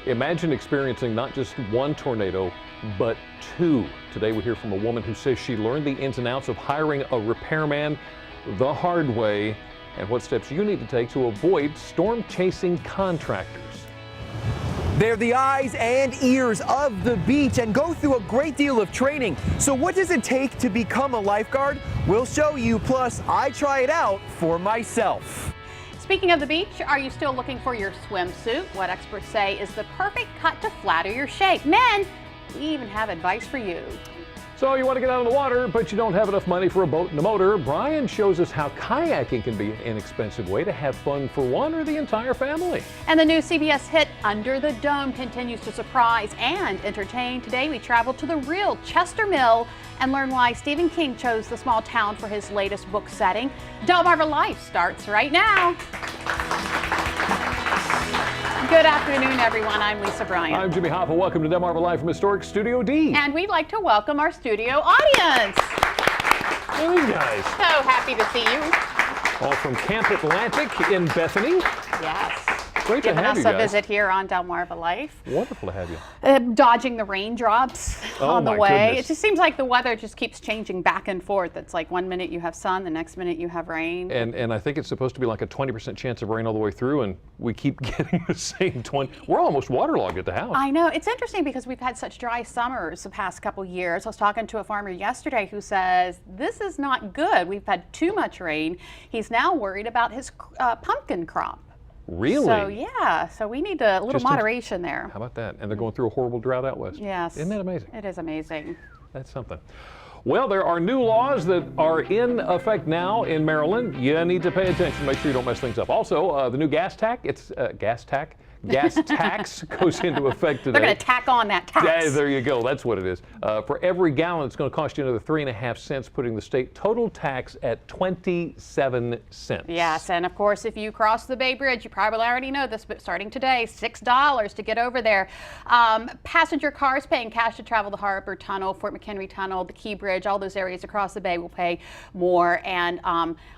Imagine experiencing not just one tornado, but two. Today we hear from a woman who says she learned the ins and outs of hiring a repairman the hard way and what steps you need to take to avoid storm-chasing contractors. They're the eyes and ears of the beach and go through a great deal of training. So what does it take to become a lifeguard? We'll show you, plus I try it out for myself. Speaking of the beach, are you still looking for your swimsuit? What experts say is the perfect cut to flatter your shape. Men, we even have advice for you. So you want to get out of the water, but you don't have enough money for a boat and a motor. Brian shows us how kayaking can be an inexpensive way to have fun for one or the entire family. And the new CBS hit Under the Dome continues to surprise and entertain. Today we travel to the real Chester Mill and learn why Stephen King chose the small town for his latest book setting. Delmarva Life starts right now. Good afternoon, everyone. I'm Lisa Bryant. I'm Jimmy Hoffa. Welcome to Delmarva Live from historic Studio D. And we'd like to welcome our studio audience. Hey, guys. So happy to see you. All from Camp Atlantic in Bethany. Yes. Great to have you Giving us guys. a visit here on Delmarva Life. Wonderful to have you. Dodging the raindrops on the my way. goodness. It just seems like the weather just keeps changing back and forth. It's like one minute you have sun, the next minute you have rain. And I think it's supposed to be like a 20% chance of rain all the way through, and we keep getting the same 20. We're almost waterlogged at the house. I know. It's interesting because we've had such dry summers the past couple years. I was talking to a farmer yesterday who says this is not good. We've had too much rain. He's now worried about his pumpkin crop. Really? So yeah, so we need a little Just moderation there. How about that? And they're going through a horrible drought out west. Yes. Isn't that amazing? It is amazing. That's something. Well, there are new laws that are in effect now in Maryland. You need to pay attention. Make sure you don't mess things up. Also, the new gas tax. Gas tax goes into effect today. They're going to tack on that tax. Yeah, there you go. That's what it is. For every gallon, it's going to cost you another 3.5 cents, putting the state total tax at 27 cents. Yes, and of course, if you cross the Bay Bridge, you probably already know this, but starting today, $6 to get over there. Passenger cars paying cash to travel the Harbor Tunnel, Fort McHenry Tunnel, the Key Bridge, all those areas across the bay will pay more. And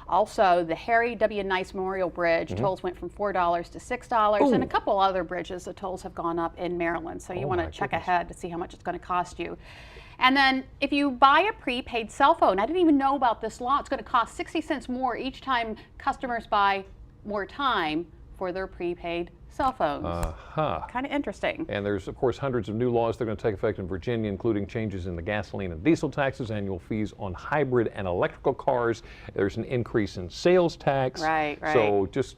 also, the Harry W. Nice Memorial Bridge, tolls went from $4 to $6, Ooh. and a couple other bridges, the tolls have gone up in Maryland. So you want to check ahead to see how much it's going to cost you. And then if you buy a prepaid cell phone, I didn't even know about this law, it's going to cost 60 cents more each time customers buy more time for their prepaid cell phones. Kind of interesting. And there's, of course, hundreds of new laws that are going to take effect in Virginia, including changes in the gasoline and diesel taxes, annual fees on hybrid and electrical cars. There's an increase in sales tax. Right. So just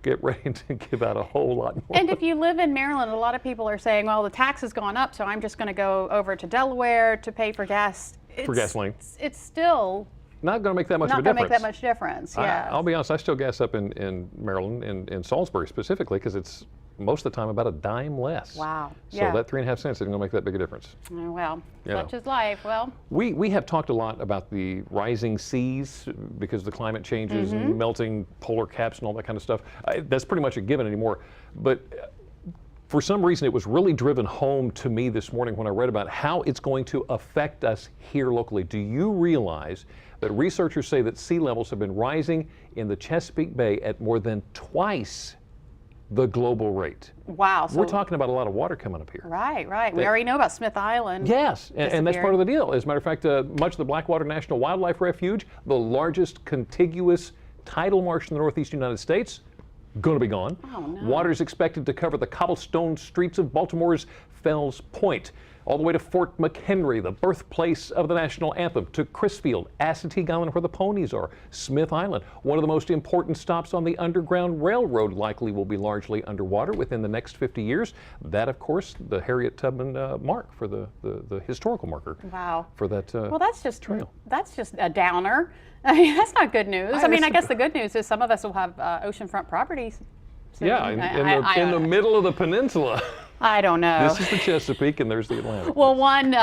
get ready to give out a whole lot more. And if you live in Maryland, a lot of people are saying, well, the tax has gone up, so I'm just going to go over to Delaware to pay for gas. For gasoline. It's still not going to make that much of a not difference. going to make that much difference, yeah. I'll be honest, I still gas up in Maryland, in Salisbury specifically, because it's most of the time about a dime less. Wow. So that 3.5 cents isn't going to make that big a difference. Oh, well, Yeah. such is life. Well, we have talked a lot about the rising seas because of the climate changes and melting polar caps and all that kind of stuff. That's pretty much a given anymore. But for some reason, it was really driven home to me this morning when I read about how it's going to affect us here locally. Do you realize that researchers say that sea levels have been rising in the Chesapeake Bay at more than twice the global rate? wow. So We're talking about a lot of water coming up here. Right. We already know about Smith Island. Yes, and that's part of the deal. As a matter of fact, much of the Blackwater National Wildlife Refuge, the largest contiguous tidal marsh in the northeast United States, going to be gone. Oh, no. Water is expected to cover the cobblestone streets of Baltimore's Fells Point, all the way to Fort McHenry, the birthplace of the national anthem, to Crisfield, Assateague Island, where the ponies are, Smith Island. One of the most important stops on the Underground Railroad likely will be largely underwater within the next 50 years. That, of course, the Harriet Tubman mark for the historical marker. Wow. For that Well, that's just trail. That's just a downer. I mean, that's not good news. I mean, I guess the good news is some of us will have oceanfont properties. So Yeah, in the middle of the peninsula. I don't know. This is the Chesapeake, and there's the Atlantic. Well, one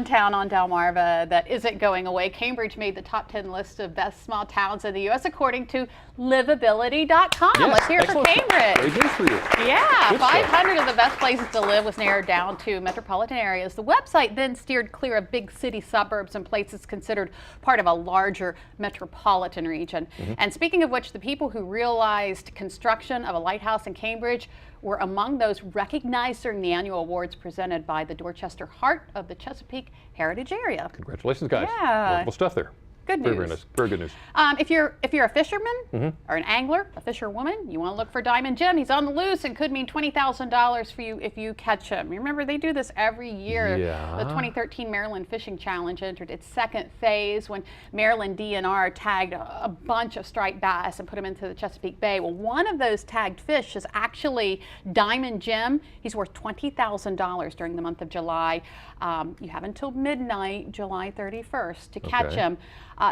town on Delmarva that isn't going away, Cambridge made the top 10 list of best small towns in the U.S. according to livability.com. Yes, Let's hear it for excellent. Cambridge. Very good for you. Yeah, Good stuff. 500 of the best places to live was narrowed down to metropolitan areas. The website then steered clear of big city suburbs and places considered part of a larger metropolitan region. And speaking of which, the people who realized construction of a lighthouse in Cambridge were among those recognized sponsoring the annual awards presented by the Dorchester Heart of the Chesapeake Heritage Area. Congratulations, guys. Yeah. Wonderful stuff there. Good Very, news. very nice. Very good news. If you're a fisherman or an angler, a fisherwoman, you want to look for Diamond Jim. He's on the loose and could mean $20,000 for you if you catch him. You remember they do this every year. Yeah. The 2013 Maryland Fishing Challenge entered its second phase when Maryland DNR tagged a bunch of striped bass and put them into the Chesapeake Bay. Well, one of those tagged fish is actually Diamond Jim. He's worth $20,000 during the month of July. You have until midnight, July 31st, to catch Okay. him.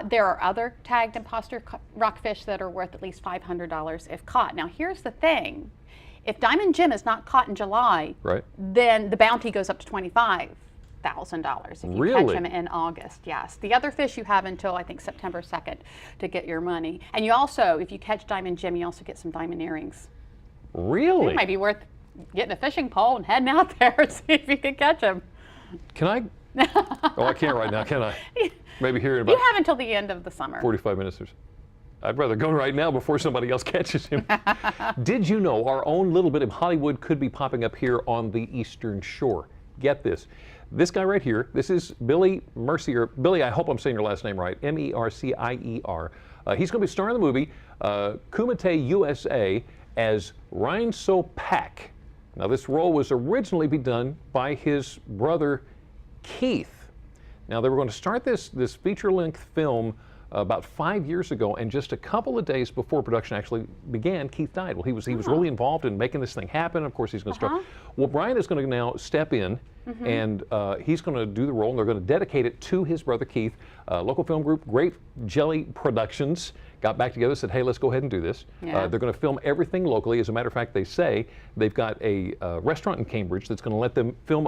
There are other tagged imposter rockfish that are worth at least $500 if caught. Now, here's the thing. If Diamond Jim is not caught in July, Right. then the bounty goes up to $25,000 if you Really? catch him in August. Yes. The other fish you have until, I think, September 2nd to get your money. And you also, if you catch Diamond Jim, you also get some diamond earrings. Really? It might be worth getting a fishing pole and heading out there and see if you can catch him. Can I? Oh, I can't right now, can I? Maybe here in You about have until the end of the summer. 45 minutes or so. I'd rather go right now before somebody else catches him. Did you know our own little bit of Hollywood could be popping up here on the Eastern Shore? Get this. This guy right here, this is Billy Mercier. Billy, I hope I'm saying your last name right, Mercier. He's going to be starring in the movie Kumite, USA as Rhinso Pack. Now, this role was originally done by his brother Keith. Now, they were going to start this feature-length film about 5 years ago, and just a couple of days before production actually began, Keith died. Well, he was really involved in making this thing happen. Of course, he's going to start. Well, Brian is going to now step in, and he's going to do the role, and they're going to dedicate it to his brother Keith. Local film group Grape Jelly Productions got back together, said, hey, let's go ahead and do this. Yeah. They're going to film everything locally. As a matter of fact, they say they've got a restaurant in Cambridge that's going to let them film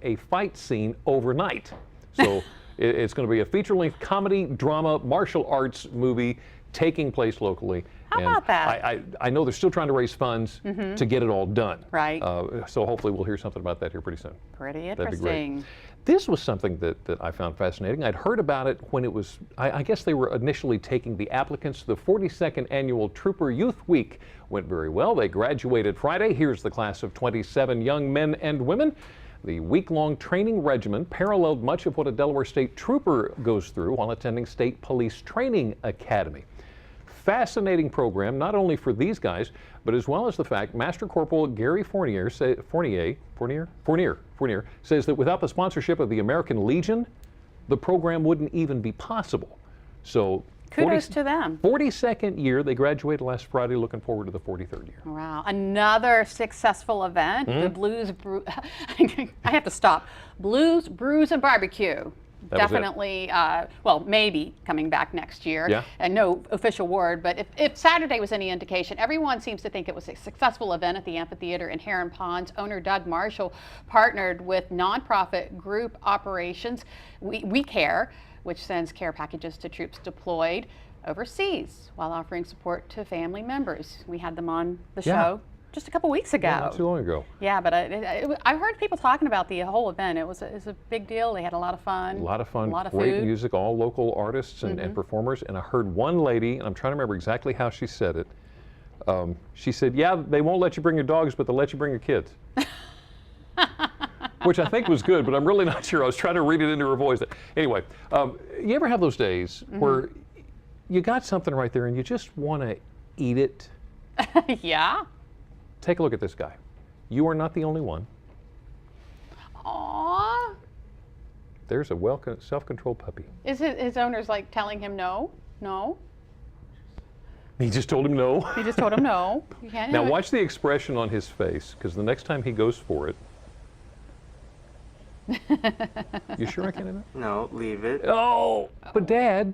a fight scene overnight. So it's going to be a feature-length comedy, drama, martial arts movie taking place locally. How about that? I know they're still trying to raise funds to get it all done. Right. So hopefully we'll hear something about that here pretty soon. Pretty That'd be great. interesting. This was something that I found fascinating. I'd heard about it when it was, I guess they were initially taking the applicants to the 42nd Annual Trooper Youth Week. Went very well. They graduated Friday. Here's the class of 27 young men and women. The week-long training regimen paralleled much of what a Delaware State Trooper goes through while attending State Police Training Academy. Fascinating program, not only for these guys, but as well as the fact Master Corporal Gary Fournier says that without the sponsorship of the American Legion, the program wouldn't even be possible. So Kudos to them. 42nd year, they graduated last Friday, looking forward to the 43rd year. Wow. Another successful event, the Blues I have to stop. Blues, Brews, and Barbecue. That was it. Definitely, well, maybe coming back next year. Yeah. And no official word, but if Saturday was any indication, everyone seems to think it was a successful event at the amphitheater in Heron Ponds. Owner Doug Marshall partnered with nonprofit group Operations We Care, which sends care packages to troops deployed overseas while offering support to family members. We had them on the show just a couple weeks ago. Yeah, not too long ago. Yeah, but I heard people talking about the whole event. It was a big deal. They had a lot of fun. A lot of fun, A lot of great food. music, all local artists and performers. And I heard one lady, and I'm trying to remember exactly how she said it. She said, yeah, they won't let you bring your dogs, but they'll let you bring your kids. Which I think was good, but I'm really not sure. I was trying to read it into her voice. Anyway, you ever have those days where you got something right there and you just want to eat it? Yeah. Take a look at this guy. You are not the only one. Aww. There's a self-controlled puppy. Is his owner's like telling him no? No? He just told him no. He just told him no. You can't Now do it. watch the expression on his face, because the next time he goes for it. You sure I can't do that? No, leave it. Oh, but Dad,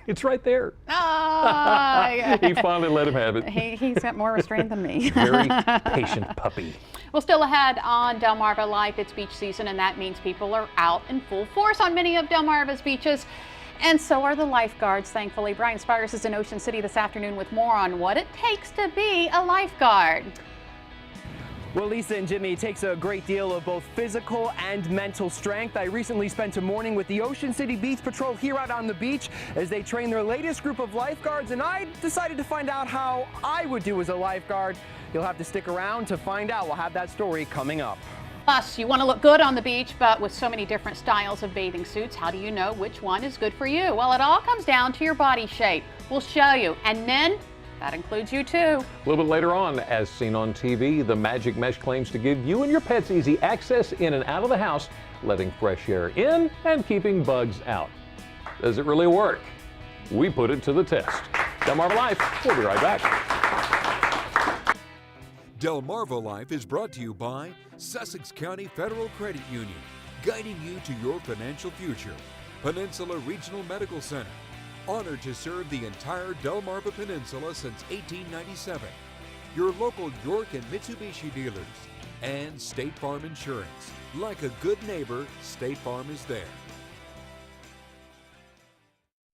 it's right there. Ah, He finally let him have it. he's got more restraint than me. Very patient puppy. Well, still ahead on Delmarva Life, it's beach season, and that means people are out in full force on many of Delmarva's beaches. And so are the lifeguards, thankfully. Brian Spires is in Ocean City this afternoon with more on what it takes to be a lifeguard. Well, Lisa and Jimmy, it takes a great deal of both physical and mental strength. I recently spent a morning with the Ocean City Beach Patrol here out on the beach as they train their latest group of lifeguards, and I decided to find out how I would do as a lifeguard. You'll have to stick around to find out. We'll have that story coming up. Plus, you want to look good on the beach, but with so many different styles of bathing suits, how do you know which one is good for you? Well, it all comes down to your body shape. We'll show you. And men, that includes you too. A little bit later on, as seen on TV, the Magic Mesh claims to give you and your pets easy access in and out of the house, letting fresh air in and keeping bugs out. Does it really work? We put it to the test. Delmarva Life, we'll be right back. Delmarva Life is brought to you by Sussex County Federal Credit Union, guiding you to your financial future. Peninsula Regional Medical Center, honored to serve the entire Delmarva Peninsula since 1897. Your local York and Mitsubishi dealers. And State Farm Insurance. Like a good neighbor, State Farm is there.